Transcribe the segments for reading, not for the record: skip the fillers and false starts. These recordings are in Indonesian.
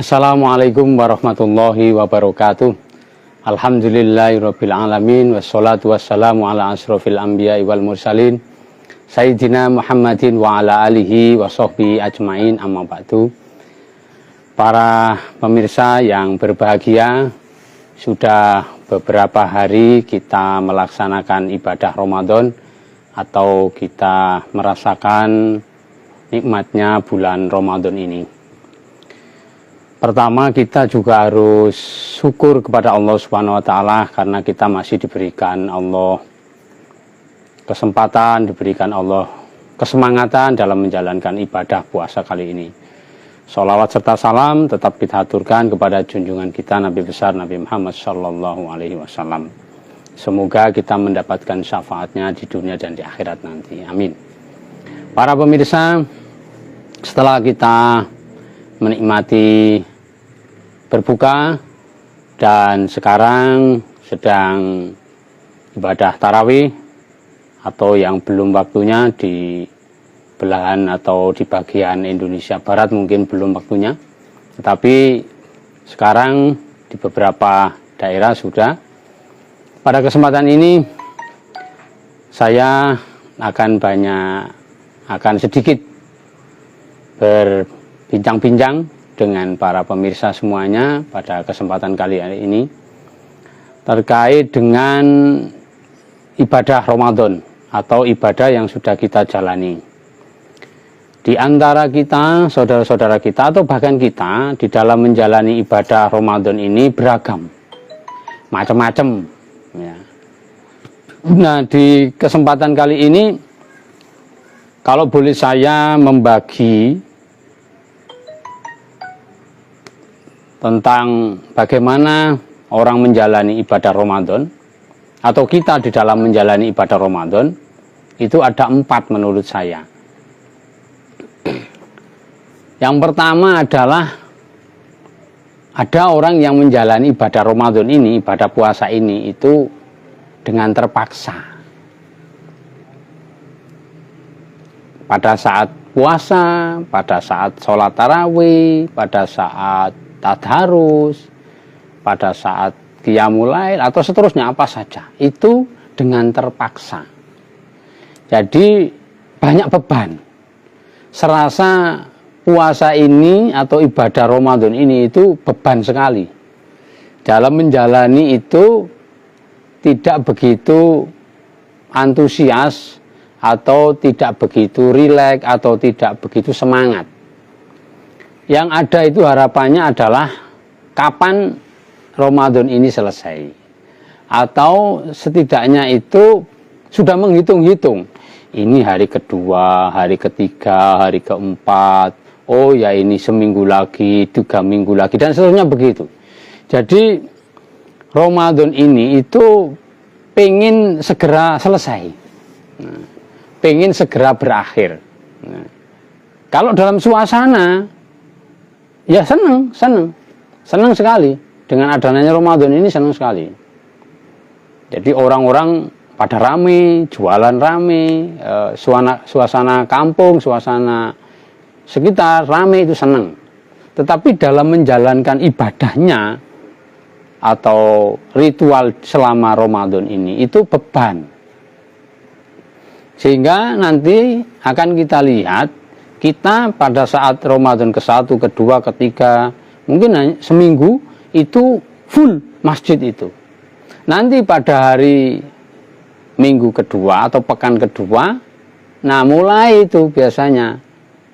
Assalamualaikum warahmatullahi wabarakatuh. Alhamdulillahirabbil alamin wassalatu wassalamu ala asrofil anbiya'i wal mursalin Sayyidina Muhammadin wa ala alihi wa sahbihi ajmain, amma ba'du. Para pemirsa yang berbahagia, sudah beberapa hari kita melaksanakan ibadah Ramadan atau kita merasakan nikmatnya bulan Ramadan ini. Pertama, kita juga harus syukur kepada Allah Subhanahu wa Ta'ala karena kita masih diberikan Allah kesempatan, diberikan Allah kesemangatan dalam menjalankan ibadah puasa kali ini. Sholawat serta salam tetap kita aturkan kepada junjungan kita Nabi besar Nabi Muhammad Sallallahu Alaihi Wasallam. Semoga kita mendapatkan syafaatnya di dunia dan di akhirat nanti. Amin. Para pemirsa, setelah kita menikmati berbuka dan sekarang sedang ibadah tarawih atau yang belum waktunya di belahan atau di bagian Indonesia Barat mungkin belum waktunya, tetapi sekarang di beberapa daerah sudah. Pada kesempatan ini saya akan sedikit berbincang-bincang dengan para pemirsa semuanya pada kesempatan kali ini terkait dengan ibadah Ramadan atau ibadah yang sudah kita jalani. Di antara kita, saudara-saudara kita atau bahkan kita di dalam menjalani ibadah Ramadan ini beragam, macam-macam ya. Nah, di kesempatan kali ini kalau boleh saya membagi tentang bagaimana orang menjalani ibadah Ramadan atau kita di dalam menjalani ibadah Ramadan, itu ada 4 menurut saya. Yang pertama adalah ada orang yang menjalani ibadah Ramadan ini, ibadah puasa ini itu dengan terpaksa. Pada saat puasa, pada saat sholat tarawih, pada saat tadarus, pada saat qiyamul lail atau seterusnya apa saja, itu dengan terpaksa. Jadi banyak beban. Serasa puasa ini atau ibadah Ramadan ini itu beban sekali. Dalam menjalani itu tidak begitu antusias atau tidak begitu rileks atau tidak begitu semangat. Yang ada itu harapannya adalah kapan Ramadan ini selesai. Atau setidaknya itu sudah menghitung-hitung. Ini hari kedua, hari ketiga, hari keempat. Oh ya ini seminggu lagi, 3 minggu lagi, dan seterusnya begitu. Jadi Ramadan ini itu pengen segera selesai. Pengen segera berakhir. Kalau dalam suasana ya senang sekali dengan adanya Ramadan ini, senang sekali. Jadi orang-orang pada rame, jualan rame, suasana kampung, suasana sekitar rame, itu senang. Tetapi dalam menjalankan ibadahnya atau ritual selama Ramadan ini itu beban. Sehingga nanti akan kita lihat, kita pada saat Ramadan ke-1, ke-2, ke-3, mungkin seminggu itu full masjid itu. Nanti pada hari minggu kedua atau pekan kedua, nah mulai itu biasanya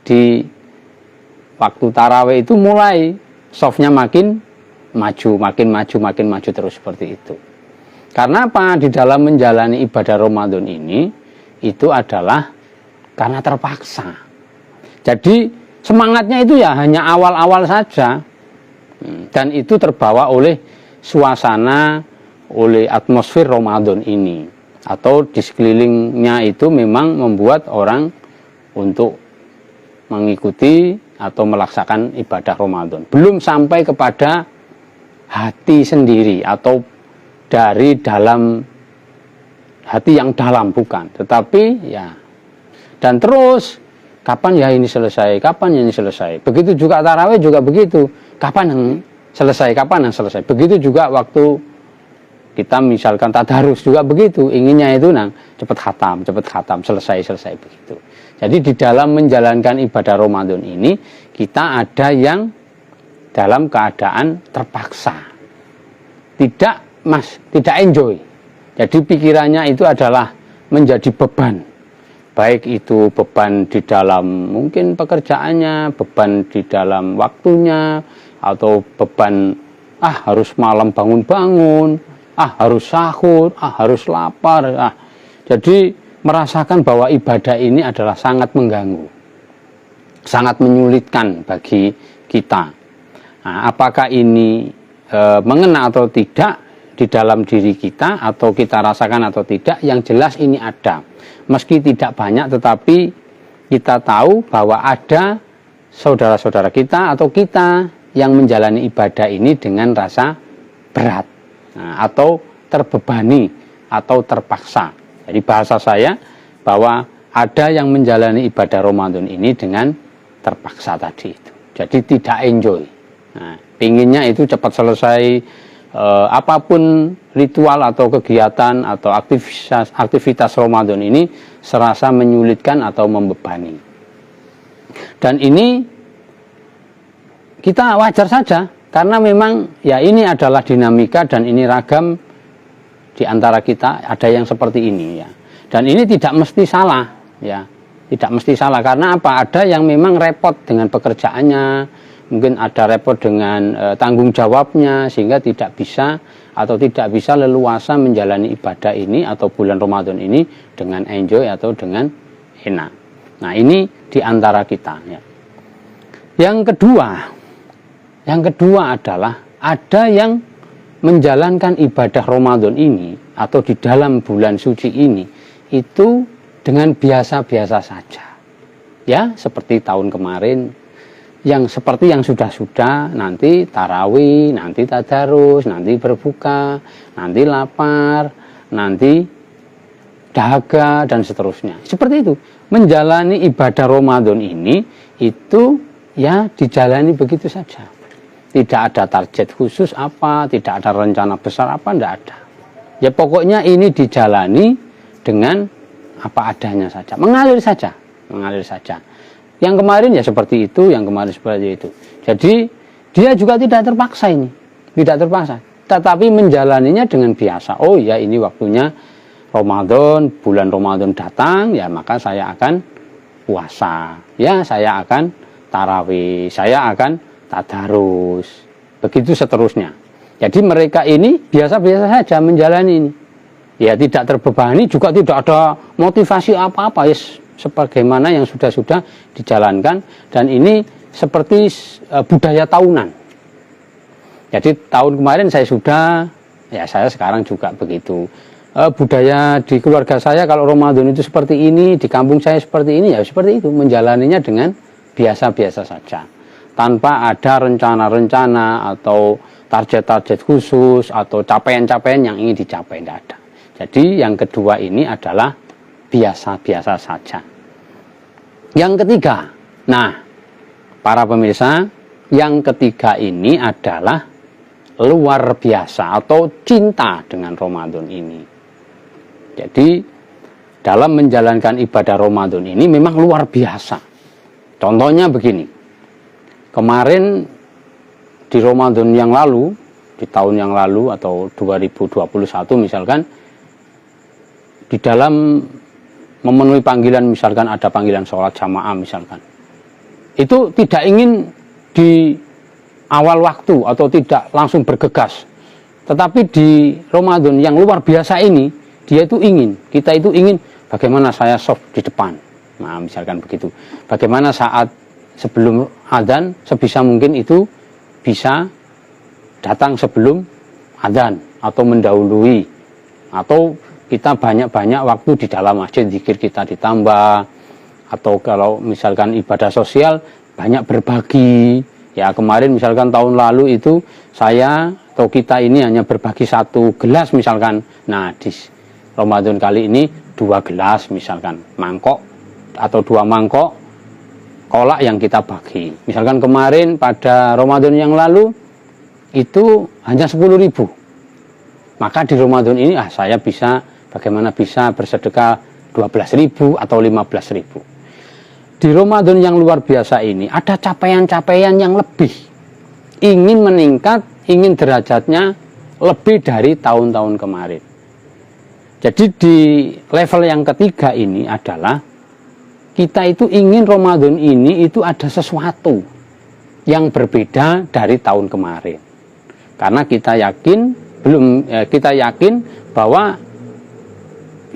di waktu tarawih itu mulai softnya makin maju terus seperti itu. Karena apa? Di dalam menjalani ibadah Ramadan ini itu adalah karena terpaksa. Jadi semangatnya itu ya hanya awal-awal saja, dan itu terbawa oleh suasana, oleh atmosfer Ramadan ini, atau di sekelilingnya itu memang membuat orang untuk mengikuti atau melaksanakan ibadah Ramadan. Belum sampai kepada hati sendiri atau dari dalam hati yang dalam, bukan, tetapi ya. Dan terus kapan ya ini selesai, kapan ya ini selesai. Begitu juga tarawih juga begitu, kapan yang selesai, kapan yang selesai. Begitu juga waktu kita misalkan tadarus juga begitu, inginnya itu cepat khatam, selesai begitu. Jadi di dalam menjalankan ibadah Ramadan ini kita ada yang dalam keadaan terpaksa, tidak enjoy. Jadi pikirannya itu adalah menjadi beban, baik itu beban di dalam mungkin pekerjaannya, beban di dalam waktunya, atau beban harus malam bangun-bangun, harus sahur, harus lapar. Jadi merasakan bahwa ibadah ini adalah sangat mengganggu, sangat menyulitkan bagi kita. Nah, apakah ini mengena atau tidak di dalam diri kita, atau kita rasakan atau tidak, yang jelas ini ada. Meski tidak banyak, tetapi kita tahu bahwa ada saudara-saudara kita atau kita yang menjalani ibadah ini dengan rasa berat, atau terbebani, atau terpaksa. Jadi bahasa saya bahwa ada yang menjalani ibadah Ramadan ini dengan terpaksa tadi itu. Jadi tidak enjoy. Nah, pinginnya itu cepat selesai, apapun ritual atau kegiatan atau aktivitas Ramadan ini serasa menyulitkan atau membebani. Dan ini kita wajar saja, karena memang ya ini adalah dinamika dan ini ragam di antara kita, ada yang seperti ini ya. Dan ini tidak mesti salah ya. Tidak mesti salah, karena apa? Ada yang memang repot dengan pekerjaannya, mungkin ada repot dengan tanggung jawabnya, sehingga tidak bisa leluasa menjalani ibadah ini atau bulan Ramadan ini dengan enjoy atau dengan enak. Nah, ini di antara kita ya. Yang kedua adalah ada yang menjalankan ibadah Ramadan ini atau di dalam bulan suci ini itu dengan biasa-biasa saja. Ya, seperti tahun kemarin, yang seperti yang sudah-sudah, nanti tarawih, nanti tadarus, nanti berbuka, nanti lapar, nanti dahaga, dan seterusnya. Seperti itu. Menjalani ibadah Ramadan ini itu ya dijalani begitu saja. Tidak ada target khusus apa, tidak ada rencana besar apa, tidak ada. Ya pokoknya ini dijalani dengan apa adanya saja, mengalir saja. Yang kemarin ya seperti itu, yang kemarin seperti itu. Jadi dia juga tidak terpaksa ini, tidak terpaksa. Tetapi menjalaninya dengan biasa. Oh ya, ini waktunya Ramadan, bulan Ramadan datang, ya maka saya akan puasa. Ya, saya akan tarawih, saya akan tadarus, begitu seterusnya. Jadi mereka ini biasa-biasa saja menjalani ini. Ya tidak terbebani, juga tidak ada motivasi apa-apa, ya sebagaimana yang sudah-sudah dijalankan. Dan ini seperti budaya tahunan. Jadi tahun kemarin saya sudah, ya saya sekarang juga begitu. Budaya di keluarga saya kalau Ramadan itu seperti ini, di kampung saya seperti ini, ya seperti itu, menjalaninya dengan biasa-biasa saja. Tanpa ada rencana-rencana atau target-target khusus atau capaian-capaian yang ingin dicapai, tidak ada. Jadi yang kedua ini adalah biasa-biasa saja. Yang ketiga, nah para pemirsa, yang ketiga ini adalah luar biasa atau cinta dengan Ramadan ini. Jadi dalam menjalankan ibadah Ramadan ini memang luar biasa. Contohnya begini. Kemarin di Ramadan yang lalu, di tahun yang lalu atau 2021 misalkan, di dalam memenuhi panggilan, misalkan ada panggilan sholat jamaah misalkan, itu tidak ingin di awal waktu atau tidak langsung bergegas. Tetapi di Ramadan yang luar biasa ini, dia itu ingin, kita itu ingin bagaimana saya soft di depan. Nah misalkan begitu. Bagaimana saat sebelum adzan sebisa mungkin itu bisa datang sebelum adzan atau mendahului, atau kita banyak-banyak waktu di dalam masjid, zikir kita ditambah, atau kalau misalkan ibadah sosial banyak berbagi. Ya kemarin misalkan tahun lalu itu saya atau kita ini hanya berbagi 1 gelas misalkan. Nah di Ramadan kali ini 2 gelas misalkan, mangkok atau 2 mangkok kolak yang kita bagi. Misalkan kemarin pada Ramadan yang lalu itu hanya 10.000. Maka di Ramadan ini saya bisa bagaimana bisa bersedekah 12.000 atau 15.000. Di Ramadan yang luar biasa ini ada capaian-capaian yang lebih. Ingin meningkat, ingin derajatnya lebih dari tahun-tahun kemarin. Jadi di level yang ketiga ini adalah kita itu ingin Ramadan ini itu ada sesuatu yang berbeda dari tahun kemarin. Karena kita yakin bahwa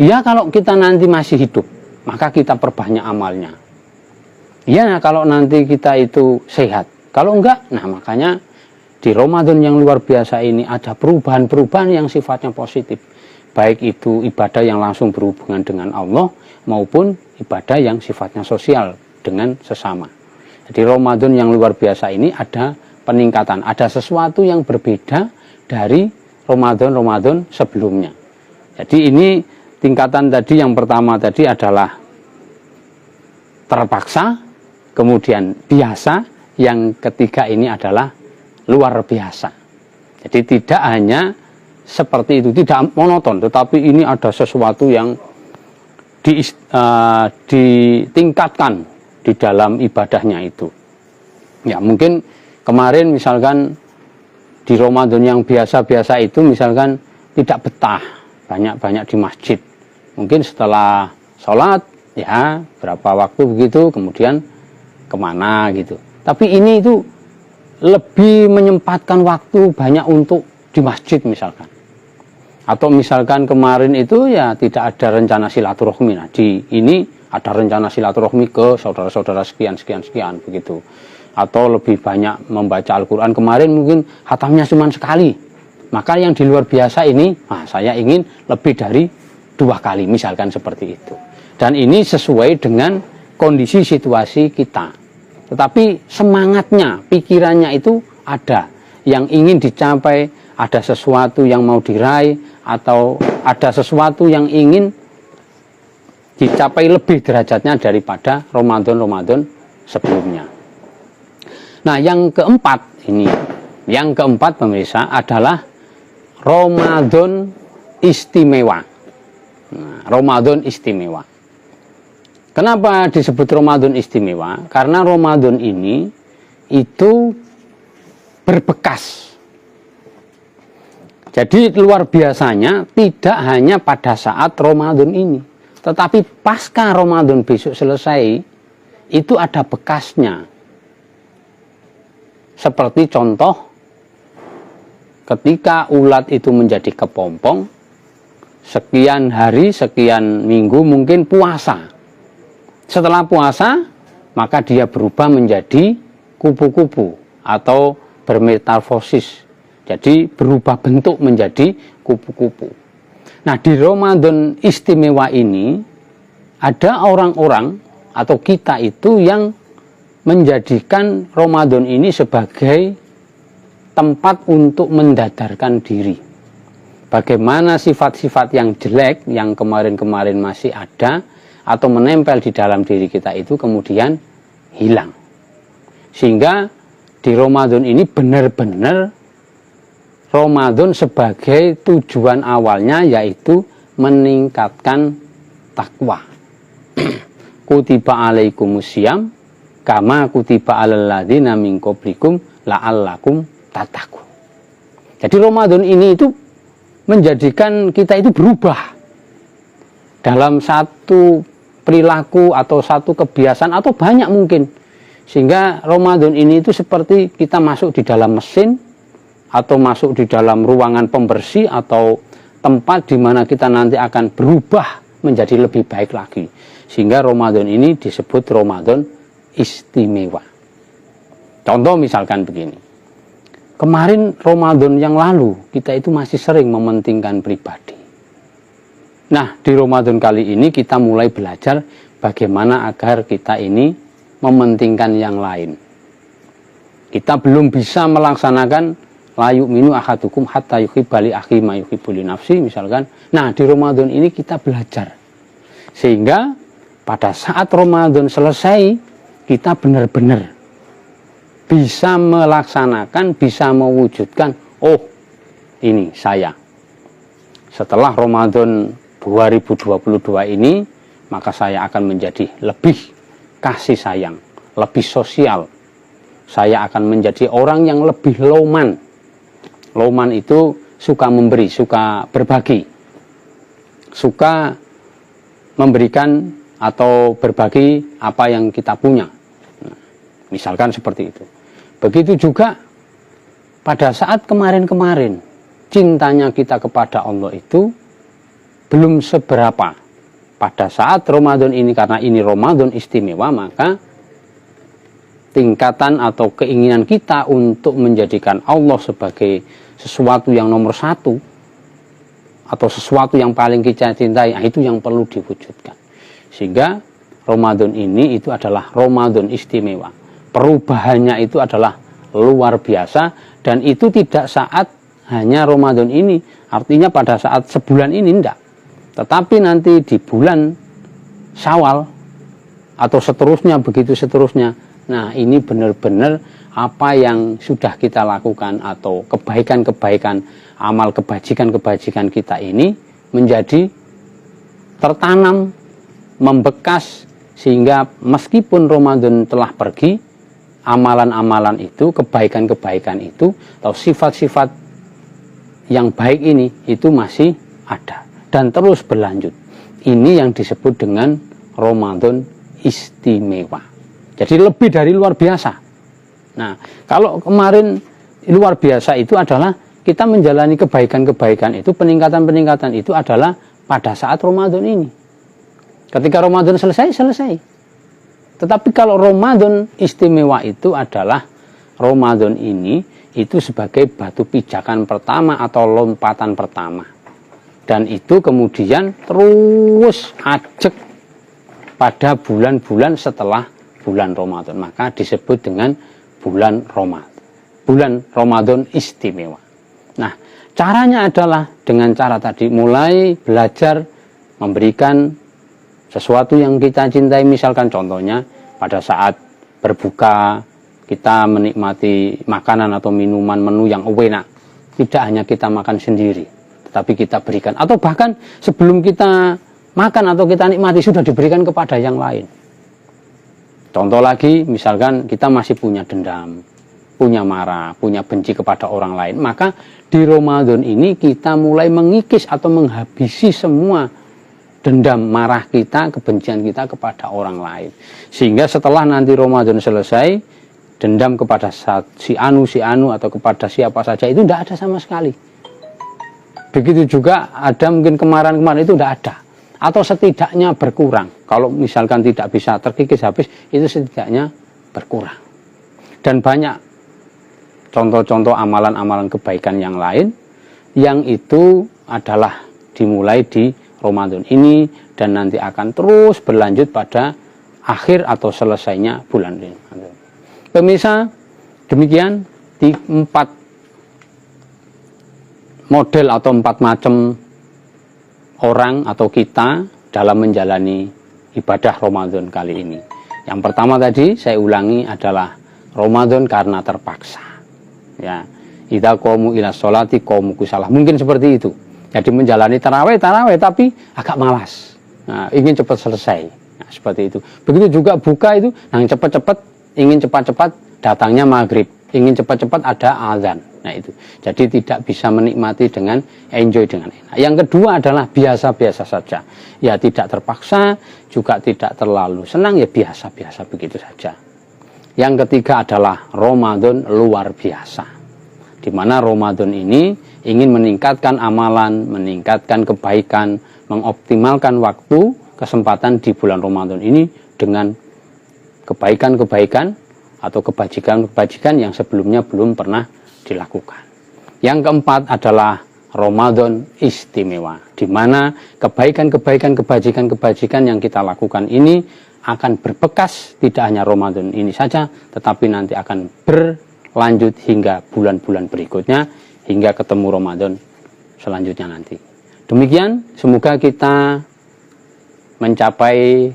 ya kalau kita nanti masih hidup, maka kita perbanyak amalnya. Ya kalau nanti kita itu sehat. Kalau enggak, nah makanya di Ramadan yang luar biasa ini ada perubahan-perubahan yang sifatnya positif. Baik itu ibadah yang langsung berhubungan dengan Allah maupun ibadah yang sifatnya sosial dengan sesama. Di Ramadan yang luar biasa ini ada peningkatan, ada sesuatu yang berbeda dari Ramadan-Ramadan sebelumnya. Jadi ini tingkatan tadi yang pertama tadi adalah terpaksa, kemudian biasa, yang ketiga ini adalah luar biasa. Jadi tidak hanya seperti itu, tidak monoton, tetapi ini ada sesuatu yang ditingkatkan di dalam ibadahnya itu. Ya mungkin kemarin misalkan di Ramadan yang biasa-biasa itu misalkan tidak betah banyak-banyak di masjid. Mungkin setelah sholat ya berapa waktu begitu kemudian kemana gitu. Tapi ini itu lebih menyempatkan waktu banyak untuk di masjid misalkan. Atau misalkan kemarin itu ya tidak ada rencana silaturahmi. Nah, di ini ada rencana silaturahmi ke saudara-saudara sekian begitu. Atau lebih banyak membaca Al-Quran. Kemarin mungkin khatamnya cuma sekali. Maka yang di luar biasa ini, saya ingin lebih dari 2 kali misalkan seperti itu. Dan ini sesuai dengan kondisi situasi kita. Tetapi semangatnya, pikirannya itu ada. Yang ingin dicapai, ada sesuatu yang mau diraih, atau ada sesuatu yang ingin dicapai lebih derajatnya daripada Ramadan-Ramadan sebelumnya. Nah, yang keempat pemirsa adalah Ramadan istimewa. Nah, Ramadan istimewa. Kenapa disebut Ramadan istimewa? Karena Ramadan ini itu berbekas. Jadi luar biasanya tidak hanya pada saat Ramadan ini, tetapi pasca Ramadan besok selesai, itu ada bekasnya. Seperti contoh, ketika ulat itu menjadi kepompong, sekian hari, sekian minggu mungkin puasa. Setelah puasa, maka dia berubah menjadi kupu-kupu atau bermetamorfosis. Jadi berubah bentuk menjadi kupu-kupu. Nah, di Ramadan istimewa ini ada orang-orang atau kita itu yang menjadikan Ramadan ini sebagai tempat untuk mendadarkan diri. Bagaimana sifat-sifat yang jelek yang kemarin-kemarin masih ada atau menempel di dalam diri kita itu kemudian hilang. Sehingga di Ramadan ini benar-benar Ramadan sebagai tujuan awalnya yaitu meningkatkan takwa. Kutiba alaikumusiyam kama kutiba alal ladzina min qablikum la'allakum tattaqun. Jadi Ramadan ini itu menjadikan kita itu berubah dalam satu perilaku atau satu kebiasaan atau banyak mungkin. Sehingga Ramadan ini itu seperti kita masuk di dalam mesin atau masuk di dalam ruangan pembersih atau tempat di mana kita nanti akan berubah menjadi lebih baik lagi. Sehingga Ramadan ini disebut Ramadan istimewa. Contoh misalkan begini. Kemarin Ramadan yang lalu kita itu masih sering mementingkan pribadi. Nah, di Ramadan kali ini kita mulai belajar bagaimana agar kita ini mementingkan yang lain. Kita belum bisa melaksanakan la yu'minu ahadukum hatta yuhibba li akhihi ma yuhibbu li nafsi misalkan. Nah, di Ramadan ini kita belajar. Sehingga pada saat Ramadan selesai, kita benar-benar bisa melaksanakan, bisa mewujudkan, oh ini saya. Setelah Ramadan 2022 ini, maka saya akan menjadi lebih kasih sayang, lebih sosial. Saya akan menjadi orang yang lebih loman. Loman itu suka memberi, suka berbagi, suka memberikan atau berbagi apa yang kita punya. Misalkan seperti itu. Begitu juga pada saat kemarin-kemarin cintanya kita kepada Allah itu belum seberapa. Pada saat Ramadan ini, karena ini Ramadan istimewa, maka tingkatan atau keinginan kita untuk menjadikan Allah sebagai sesuatu yang nomor satu atau sesuatu yang paling kita cintai, itu yang perlu diwujudkan. Sehingga Ramadan ini itu adalah Ramadan istimewa. Perubahannya itu adalah luar biasa, dan itu tidak saat hanya Ramadan ini, artinya pada saat sebulan ini enggak, tetapi nanti di bulan Syawal atau seterusnya, begitu seterusnya. Nah, ini benar-benar apa yang sudah kita lakukan atau kebaikan-kebaikan, amal kebajikan-kebajikan kita ini menjadi tertanam, membekas, sehingga meskipun Ramadan telah pergi, amalan-amalan itu, kebaikan-kebaikan itu, atau sifat-sifat yang baik ini, itu masih ada dan terus berlanjut. Ini yang disebut dengan Ramadan istimewa. Jadi lebih dari luar biasa. Nah, kalau kemarin luar biasa itu adalah kita menjalani kebaikan-kebaikan itu, peningkatan-peningkatan itu adalah pada saat Ramadan ini. Ketika Ramadan selesai. Tetapi kalau Ramadan istimewa itu adalah Ramadan ini itu sebagai batu pijakan pertama atau lompatan pertama. Dan itu kemudian terus ajak pada bulan-bulan setelah bulan Ramadan. Maka disebut dengan bulan Ramadan. Bulan Ramadan istimewa. Nah, caranya adalah dengan cara tadi, mulai belajar memberikan sesuatu yang kita cintai, misalkan contohnya pada saat berbuka kita menikmati makanan atau minuman menu yang enak, tidak hanya kita makan sendiri, tetapi kita berikan, atau bahkan sebelum kita makan atau kita nikmati sudah diberikan kepada yang lain. Contoh lagi, misalkan kita masih punya dendam, punya marah, punya benci kepada orang lain, maka di Ramadan ini kita mulai mengikis atau menghabisi semua dendam, marah kita, kebencian kita kepada orang lain. Sehingga setelah nanti Ramadan selesai, dendam kepada si anu atau kepada siapa saja itu tidak ada sama sekali. Begitu juga ada mungkin kemarin-kemarin itu tidak ada, atau setidaknya berkurang. Kalau misalkan tidak bisa terkikis habis, itu setidaknya berkurang. Dan banyak contoh-contoh amalan-amalan kebaikan yang lain yang itu adalah dimulai di Ramadan ini dan nanti akan terus berlanjut pada akhir atau selesainya bulan ini. Pemirsa, demikian di 4 model atau 4 macam orang atau kita dalam menjalani ibadah Ramadan kali ini. Yang pertama tadi saya ulangi adalah Ramadan karena terpaksa. Ya, idza qamu ila sholati qamu kusalah. Mungkin seperti itu. Jadi menjalani tarawih tapi agak malas. Nah, ingin cepat selesai. Nah, seperti itu. Begitu juga buka itu, yang cepat-cepat, ingin cepat-cepat datangnya maghrib, ingin cepat-cepat ada azan. Nah itu. Jadi tidak bisa menikmati dengan enjoy dengan enak. Yang kedua adalah biasa-biasa saja. Ya tidak terpaksa, juga tidak terlalu senang, ya biasa-biasa begitu saja. Yang ketiga adalah Ramadan luar biasa. Di mana Ramadan ini ingin meningkatkan amalan, meningkatkan kebaikan, mengoptimalkan waktu, kesempatan di bulan Ramadan ini dengan kebaikan-kebaikan atau kebajikan-kebajikan yang sebelumnya belum pernah dilakukan. Yang keempat adalah Ramadan istimewa, di mana kebaikan-kebaikan, kebajikan-kebajikan yang kita lakukan ini akan berbekas, tidak hanya Ramadan ini saja, tetapi nanti akan berlanjut hingga bulan-bulan berikutnya, hingga ketemu Ramadan selanjutnya nanti. Demikian, semoga kita mencapai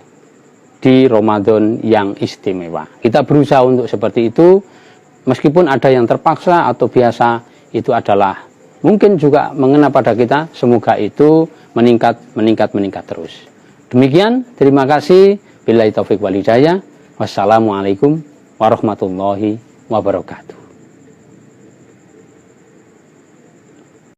di Ramadan yang istimewa. Kita berusaha untuk seperti itu, meskipun ada yang terpaksa atau biasa, itu adalah mungkin juga mengena pada kita. Semoga itu meningkat terus. Demikian, terima kasih. Billahi taufik wal hidayah. Wassalamualaikum warahmatullahi wabarakatuh.